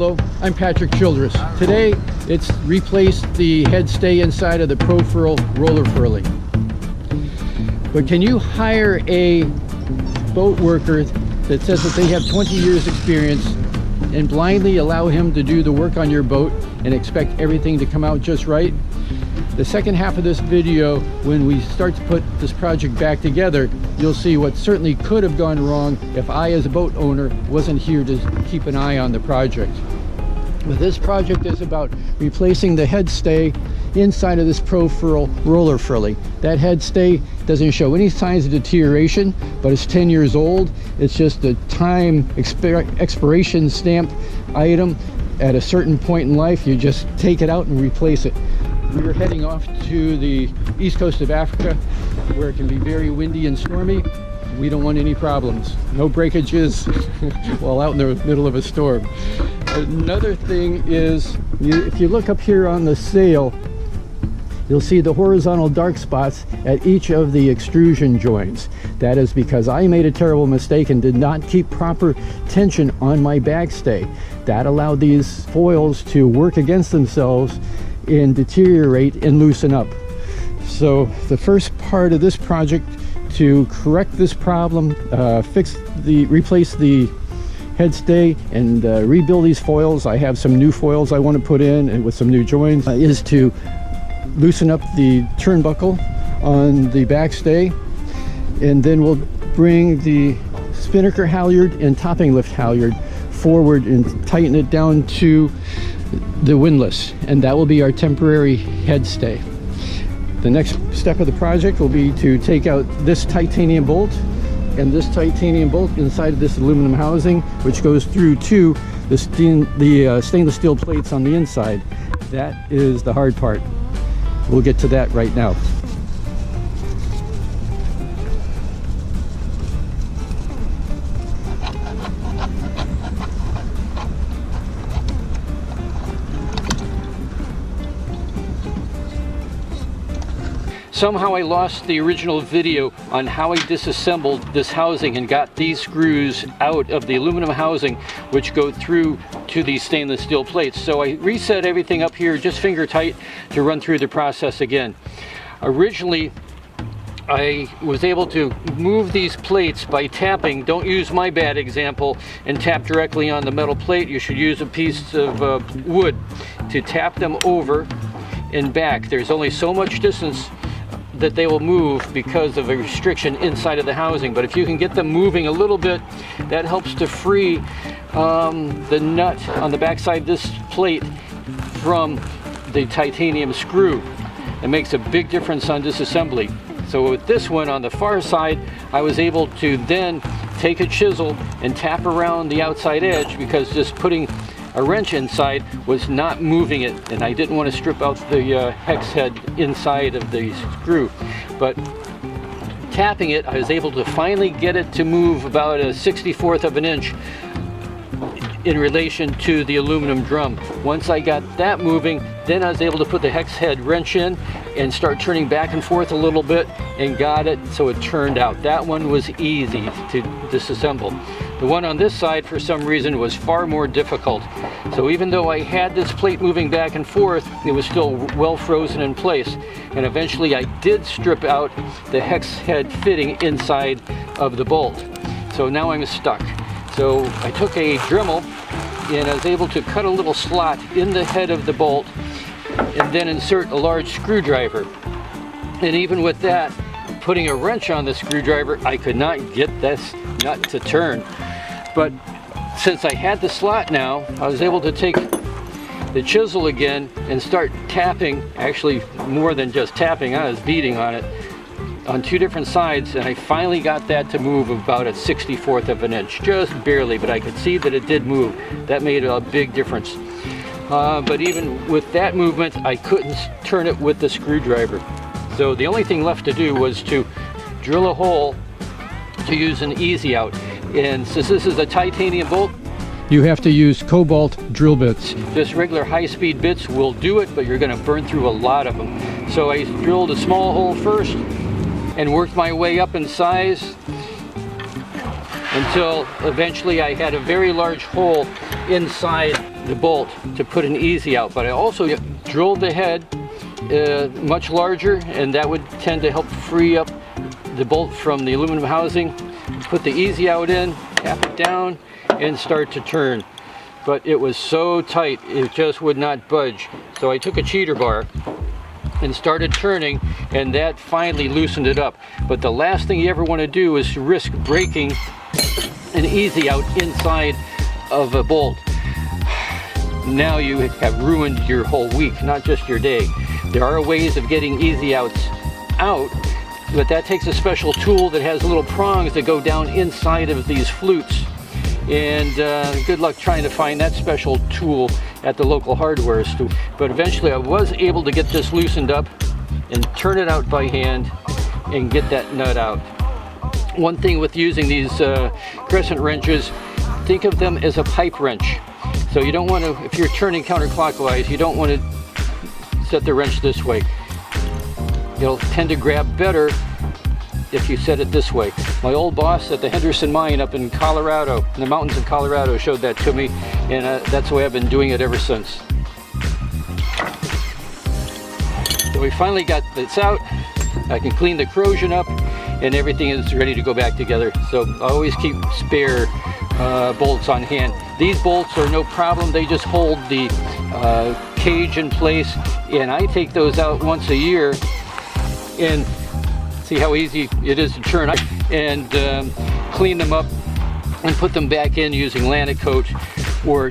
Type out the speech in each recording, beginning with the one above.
Hello, I'm Patrick Childress. Today, it's replaced the headstay inside of the Profurl Roller Furler. But can you hire a boat worker that says that they have 20 years experience and blindly allow him to do the work on your boat and expect everything to come out just right? The second half of this video, when we start to put this project back together, you'll see what certainly could have gone wrong if I, as a boat owner, wasn't here to keep an eye on the project. But this project is about replacing the headstay inside of this Profurl Roller Furler. That headstay doesn't show any signs of deterioration, but it's 10 years old. It's just a time expiration stamp item. At a certain point in life, you just take it out and replace it. We're heading off to the east coast of Africa, where it can be very windy and stormy. We don't want any problems. No breakages while out in the middle of a storm. Another thing is, if you look up here on the sail, you'll see the horizontal dark spots at each of the extrusion joints. That is because I made a terrible mistake and did not keep proper tension on my backstay. That allowed these foils to work against themselves and deteriorate and loosen up. So the first part of this project to correct this problem, replace the headstay and rebuild these foils, I have some new foils I want to put in and with some new joints, is to loosen up the turnbuckle on the backstay, and then we'll bring the spinnaker halyard and topping lift halyard forward and tighten it down to the windlass, and that will be our temporary headstay. The next step of the project will be to take out this titanium bolt and this titanium bolt inside of this aluminum housing, which goes through to the stainless steel plates on the inside. That is the hard part. We'll get to that right now. Somehow I lost the original video on how I disassembled this housing and got these screws out of the aluminum housing, which go through to these stainless steel plates. So I reset everything up here just finger tight to run through the process again. Originally, I was able to move these plates by tapping. Don't use my bad example and tap directly on the metal plate. You should use a piece of wood to tap them over and back. There's only so much distance that they will move because of a restriction inside of the housing, but if you can get them moving a little bit, that helps to free the nut on the backside of this plate from the titanium screw. It makes a big difference on disassembly. So with this one on the far side, I was able to then take a chisel and tap around the outside edge, because just putting a wrench inside was not moving it, and I didn't want to strip out the hex head inside of the screw. But tapping it, I was able to finally get it to move about a 1/64 of an inch in relation to the aluminum drum. Once I got that moving, then I was able to put the hex head wrench in and start turning back and forth a little bit and got it so it turned out. That one was easy to disassemble. The one on this side, for some reason, was far more difficult. So even though I had this plate moving back and forth, it was still well frozen in place. And eventually I did strip out the hex head fitting inside of the bolt. So now I'm stuck. So I took a Dremel and I was able to cut a little slot in the head of the bolt and then insert a large screwdriver. And even with that, putting a wrench on the screwdriver, I could not get this nut to turn. But since I had the slot now, I was able to take the chisel again and start tapping, actually more than just tapping, I was beating on it on two different sides, and I finally got that to move about a 1/64 of an inch, just barely, but I could see that it did move. That made a big difference. But even with that movement, I couldn't turn it with the screwdriver. So the only thing left to do was to drill a hole to use an easy out. And since this is a titanium bolt, you have to use cobalt drill bits. Just regular high-speed bits will do it, but you're going to burn through a lot of them. So I drilled a small hole first and worked my way up in size until eventually I had a very large hole inside the bolt to put an easy out, but I also drilled the head much larger, and that would tend to help free up the bolt from the aluminum housing. Put the easy out in, tap it down, and start to turn. But it was so tight, it just would not budge. So I took a cheater bar and started turning, and that finally loosened it up. But the last thing you ever want to do is risk breaking an easy out inside of a bolt. Now you have ruined your whole week, not just your day. There are ways of getting easy outs out, but that takes a special tool that has little prongs that go down inside of these flutes. And good luck trying to find that special tool at the local hardware store. But eventually I was able to get this loosened up and turn it out by hand and get that nut out. One thing with using these crescent wrenches, think of them as a pipe wrench. So you don't want to, if you're turning counterclockwise, you don't want to set the wrench this way. It'll tend to grab better if you set it this way. My old boss at the Henderson mine up in Colorado, in the mountains of Colorado, showed that to me, and that's the way I've been doing it ever since. So we finally got this out. I can clean the corrosion up, and everything is ready to go back together. So I always keep spare bolts on hand. These bolts are no problem. They just hold the cage in place, and I take those out once a year and see how easy it is to turn and clean them up and put them back in using Lanacoat or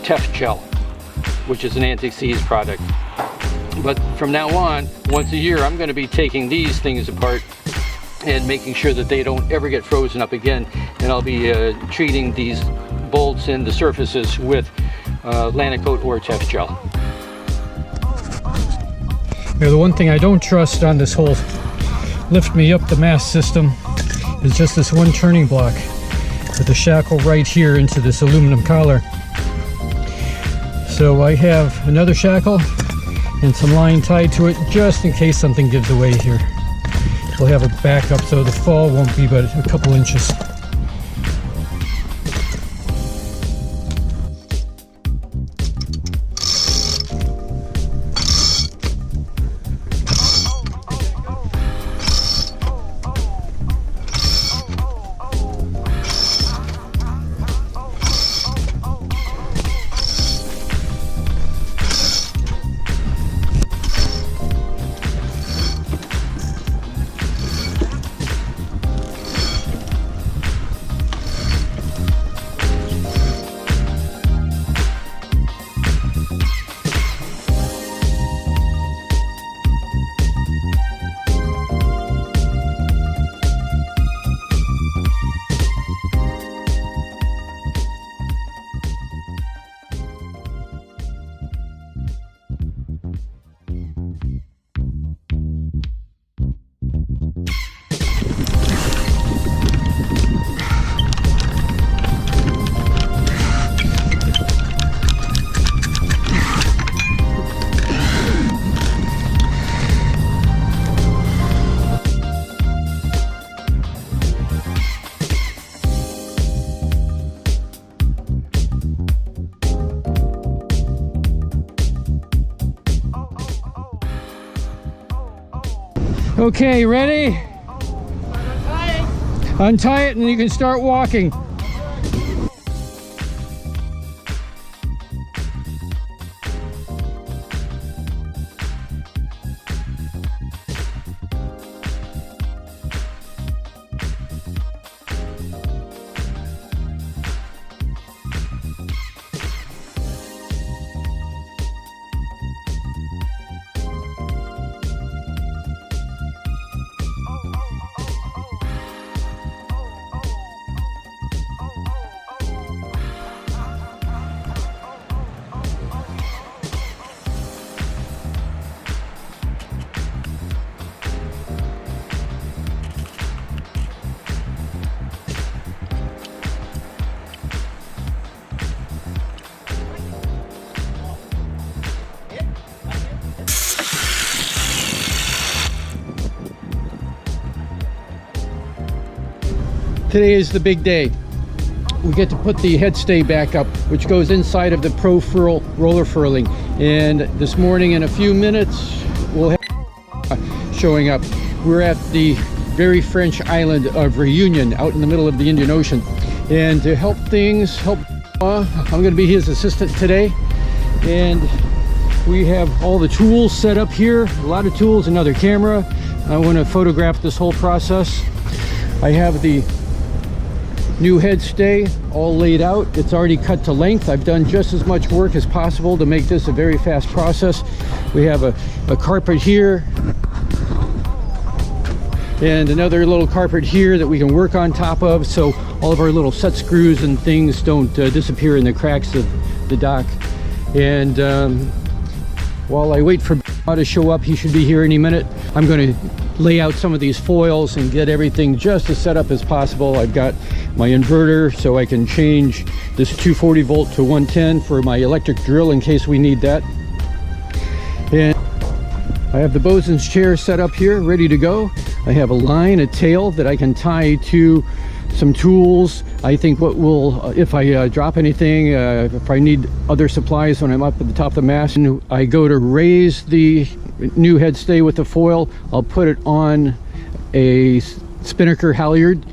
Tef Gel, which is an anti-seize product. But from now on, once a year, I'm going to be taking these things apart and making sure that they don't ever get frozen up again. And I'll be treating these bolts and the surfaces with Lanacoat or Tef Gel. Now, the one thing I don't trust on this whole lift me up the mast system is just this one turning block with the shackle right here into this aluminum collar. So I have another shackle and some line tied to it just in case something gives away here. We'll have a backup so the fall won't be but a couple inches. Okay, ready? Untie it and you can start walking. Today is the big day. we get to put the headstay back up, which goes inside of the Profurl Roller Furling. And this morning, in a few minutes, we'll have showing up. We're at the very French island of Reunion, out in the middle of the Indian Ocean. And to help things, I'm going to be his assistant today. And we have all the tools set up here, a lot of tools, another camera. I want to photograph this whole process. I have the new headstay all laid out. It's already cut to length. I've done just as much work as possible to make this a very fast process. We have a carpet here and another little carpet here that we can work on top of, so all of our little set screws and things don't disappear in the cracks of the dock. And while I wait for to show up, he should be here any minute, I'm going to lay out some of these foils and get everything just as set up as possible. I've got my inverter so I can change this 240 volt to 110 for my electric drill in case we need that. And I have the bosun's chair set up here ready to go. I have a line, a tail that I can tie to some tools. I think what will, if I drop anything, if I need other supplies when I'm up at the top of the mast, and I go to raise the new headstay with the foil, I'll put it on a spinnaker halyard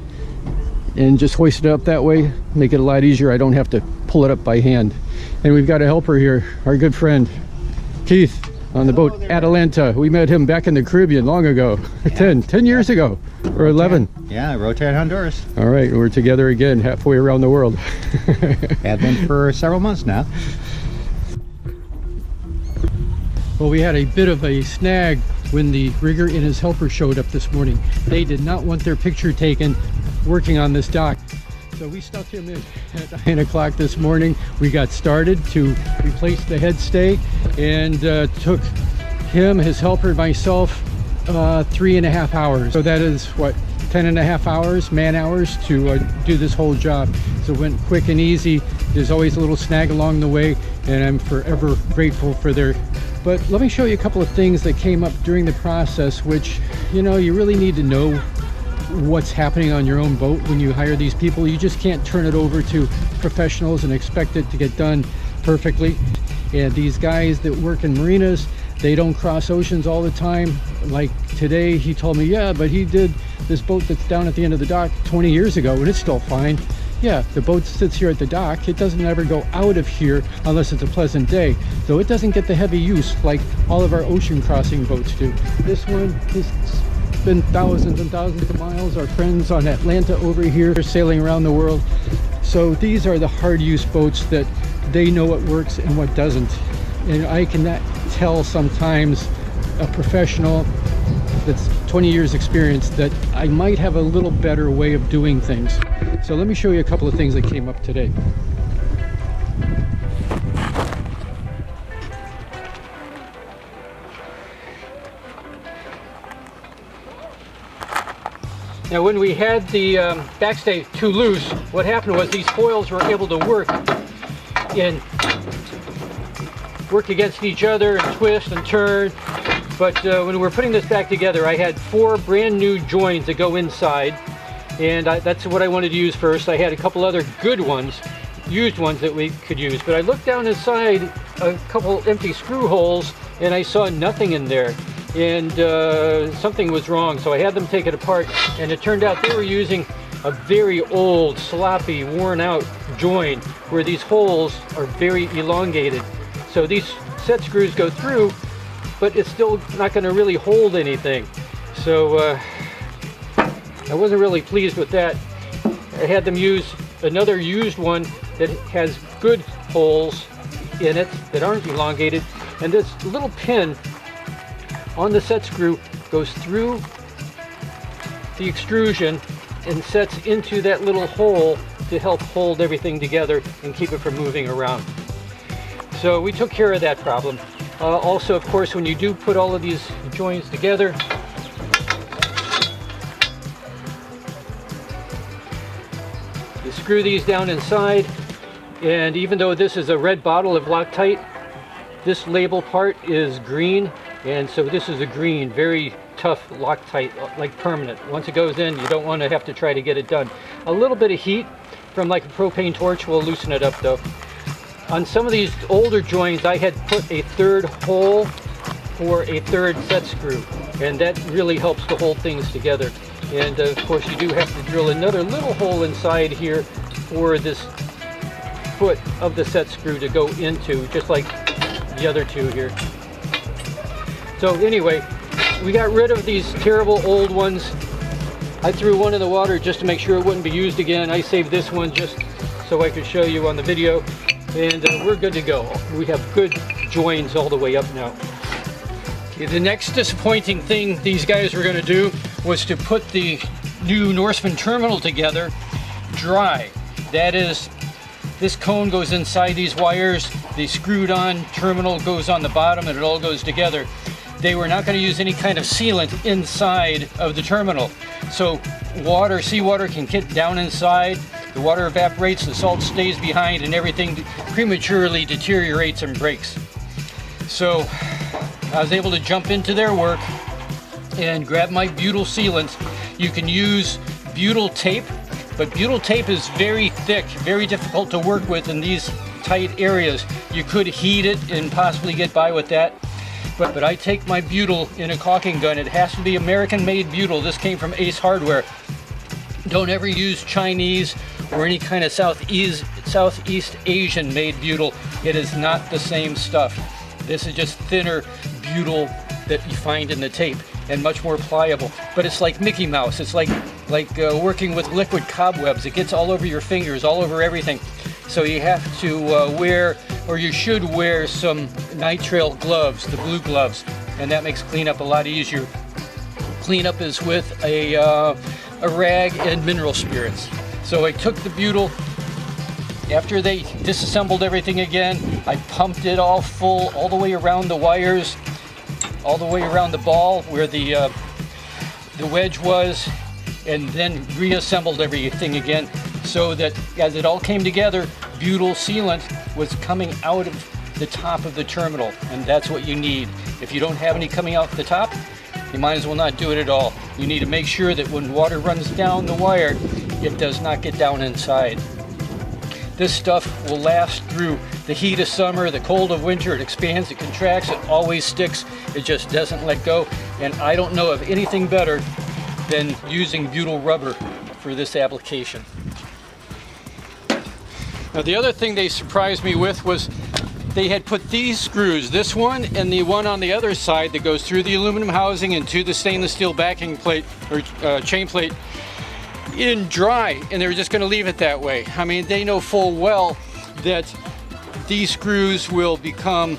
and just hoist it up that way, make it a lot easier. I don't have to pull it up by hand. And we've got a helper here, our good friend Keith, on the boat Atalanta. We met him back in the Caribbean long ago. Yeah. 10 years ago, or 11. Yeah, Rotan, Honduras. All right, we're together again, halfway around the world. Have been for several months now. Well, we had a bit of a snag when the rigger and his helper showed up this morning. They did not want their picture taken working on this dock. So we stuck him in at 9 o'clock this morning. We got started to replace the headstay, and took him, his helper, myself, 3.5 hours. So that is what, 10.5 hours, man hours, to do this whole job. So it went quick and easy. There's always a little snag along the way, and I'm forever grateful for their. But let me show you a couple of things that came up during the process, which, you know, you really need to know what's happening on your own boat when you hire these people. You just can't turn it over to professionals and expect it to get done perfectly. And these guys that work in marinas, they don't cross oceans all the time. Like today, he told me, yeah, but he did this boat that's down at the end of the dock 20 years ago and it's still fine. Yeah, the boat sits here at the dock. It doesn't ever go out of here unless it's a pleasant day. So it doesn't get the heavy use like all of our ocean crossing boats do. This one is been thousands and thousands of miles. Our friends on Atlanta over here are sailing around the world. So these are the hard use boats that they know what works and what doesn't. And I cannot tell sometimes a professional that's 20 years experience that I might have a little better way of doing things. So let me show you a couple of things that came up today. Now when we had the backstay too loose, what happened was these foils were able to work against each other and twist and turn. But when we were putting this back together, I had 4 brand new joins that go inside, and that's what I wanted to use first. I had a couple other good ones, used ones that we could use, but I looked down inside a couple empty screw holes and I saw nothing in there. And something was wrong, so I had them take it apart, and it turned out they were using a very old, sloppy, worn out join where these holes are very elongated. So these set screws go through, but it's still not going to really hold anything. So I wasn't really pleased with that. I had them use another used one that has good holes in it that aren't elongated, and this little pin on the set screw goes through the extrusion and sets into that little hole to help hold everything together and keep it from moving around. So we took care of that problem. Also, of course, when you do put all of these joints together, you screw these down inside, and even though this is a red bottle of Loctite, this label part is green, and so this is a green, very tough Loctite, like permanent. Once it goes in, you don't want to have to try to get it done. A little bit of heat from like a propane torch will loosen it up though. On some of these older joints, I had put a third hole for a third set screw, and that really helps to hold things together. And of course you do have to drill another little hole inside here for this foot of the set screw to go into, just like the other two here. So anyway, we got rid of these terrible old ones. I threw one in the water just to make sure it wouldn't be used again. I saved this one just so I could show you on the video, and we're good to go. We have good joins all the way up now. Okay, the next disappointing thing these guys were going to do was to put the new Norseman terminal together dry. That is, this cone goes inside these wires, the screwed on terminal goes on the bottom, and it all goes together. They were not going to use any kind of sealant inside of the terminal. So seawater can get down inside, the water evaporates, the salt stays behind, and everything prematurely deteriorates and breaks. So I was able to jump into their work and grab my butyl sealant. You can use butyl tape, but butyl tape is very thick, very difficult to work with in these tight areas. You could heat it and possibly get by with that. But I take my butyl in a caulking gun. It has to be American-made butyl. This came from Ace Hardware. Don't ever use Chinese or any kind of Southeast Asian-made butyl. It is not the same stuff. This is just thinner butyl that you find in the tape, and much more pliable. But it's like Mickey Mouse. It's like working with liquid cobwebs. It gets all over your fingers, all over everything. So you have to wear, or you should wear, some nitrile gloves, the blue gloves, and that makes cleanup a lot easier. Cleanup is with a rag and mineral spirits. So I took the butyl. After they disassembled everything again, I pumped it all full, all the way around the wires, all the way around the ball where the wedge was, and then reassembled everything again, so that as it all came together, butyl sealant was coming out of the top of the terminal, and that's what you need. If you don't have any coming out the top, you might as well not do it at all. You need to make sure that when water runs down the wire, it does not get down inside. This stuff will last through the heat of summer, the cold of winter. It expands, it contracts, it always sticks, it just doesn't let go. And I don't know of anything better than using butyl rubber for this application. Now the other thing they surprised me with was they had put these screws, this one and the one on the other side that goes through the aluminum housing and to the stainless steel backing plate or chain plate, in dry, and they were just going to leave it that way. I mean, they know full well that these screws will become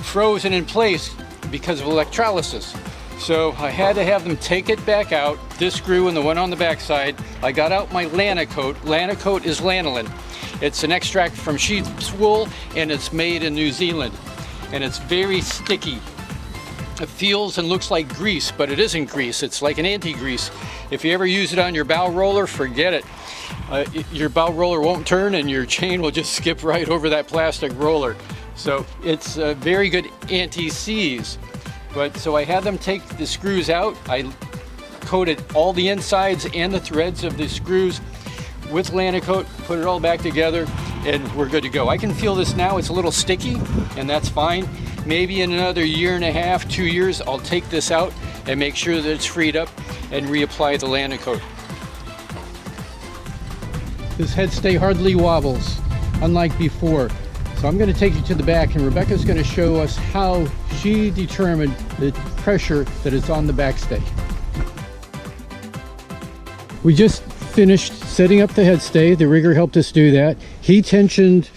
frozen in place because of electrolysis. So I had to have them take it back out, this screw and the one on the back side. I got out my Lanacoat. Lanacoat is lanolin. It's an extract from sheep's wool, and it's made in New Zealand. And it's very sticky. It feels and looks like grease, but it isn't grease. It's like an anti-grease. If you ever use it on your bow roller, forget it. Your bow roller won't turn, and your chain will just skip right over that plastic roller. So it's a very good anti-seize. But so I had them take the screws out. I coated all the insides and the threads of the screws with Lanacoat, put it all back together, and we're good to go. I can feel this now. It's a little sticky, and that's fine. Maybe in another year and a half, 2 years, I'll take this out and make sure that it's freed up and reapply the Lanacoat. This headstay hardly wobbles, unlike before. So I'm going to take you to the back, and Rebecca's going to show us how she determined the pressure that is on the backstay. We just finished setting up the headstay. The rigger helped us do that. He tensioned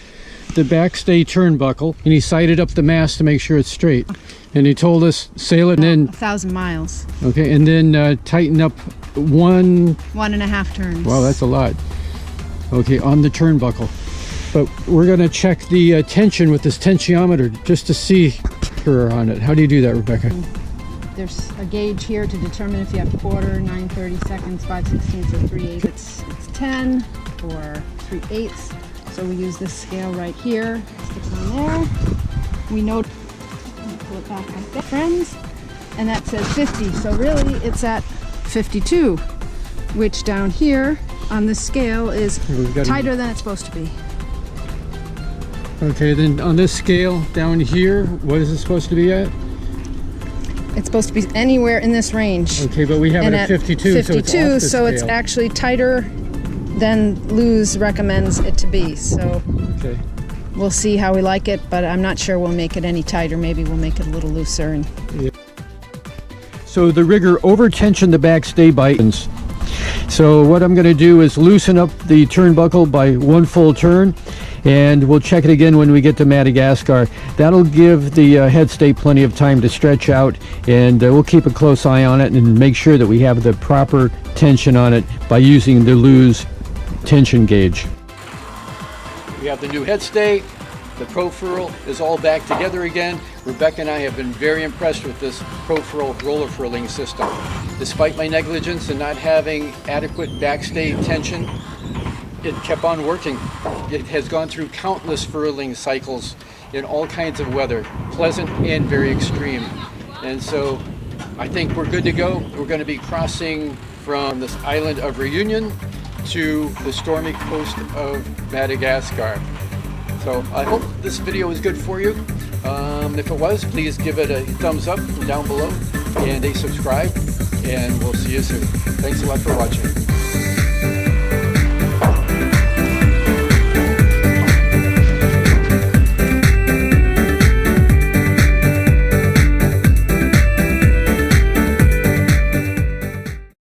the backstay turnbuckle, and he sighted up the mast to make sure it's straight. And he told us sail it, and then 1,000 miles. Okay, and then tighten up 1.5 turns. Wow, that's a lot. Okay, on the turnbuckle. But we're going to check the tension with this tensiometer just to see her on it. How do you do that, Rebecca? There's a gauge here to determine if you have quarter, 9/30 seconds, 5/16, or 3/8. It's 10 or 3/8. So we use this scale right here. Stick it on there. We know. Pull it back like that, friends. And that says 50. So really, it's at 52. Which down here, on this scale is We've got tighter than it's supposed to be. Okay, then on this scale down here, what is it supposed to be at? It's supposed to be anywhere in this range. Okay, but we have And it at 52, so it's off the so it's scale. actually tighter than Luz recommends it to be. So Okay. we'll see how we like it, but I'm not sure we'll make it any tighter. Maybe we'll make it a little looser. And So the rigger over-tensioned the backstay buttons. So what I'm going to do is loosen up the turnbuckle by 1 full turn, and we'll check it again when we get to Madagascar. That'll give the headstay plenty of time to stretch out, and we'll keep a close eye on it and make sure that we have the proper tension on it by using the Luz tension gauge. We have the new headstay. The Profurl is all back together again. Rebecca and I have been very impressed with this Profurl Roller Furling system. Despite my negligence in not having adequate backstay tension, it kept on working. It has gone through countless furling cycles in all kinds of weather, pleasant and very extreme. And so I think we're good to go. We're going to be crossing from this island of Reunion to the stormy coast of Madagascar. So I hope this video was good for you. If it was, please give it a thumbs up down below and a subscribe, and we'll see you soon. Thanks a lot for watching.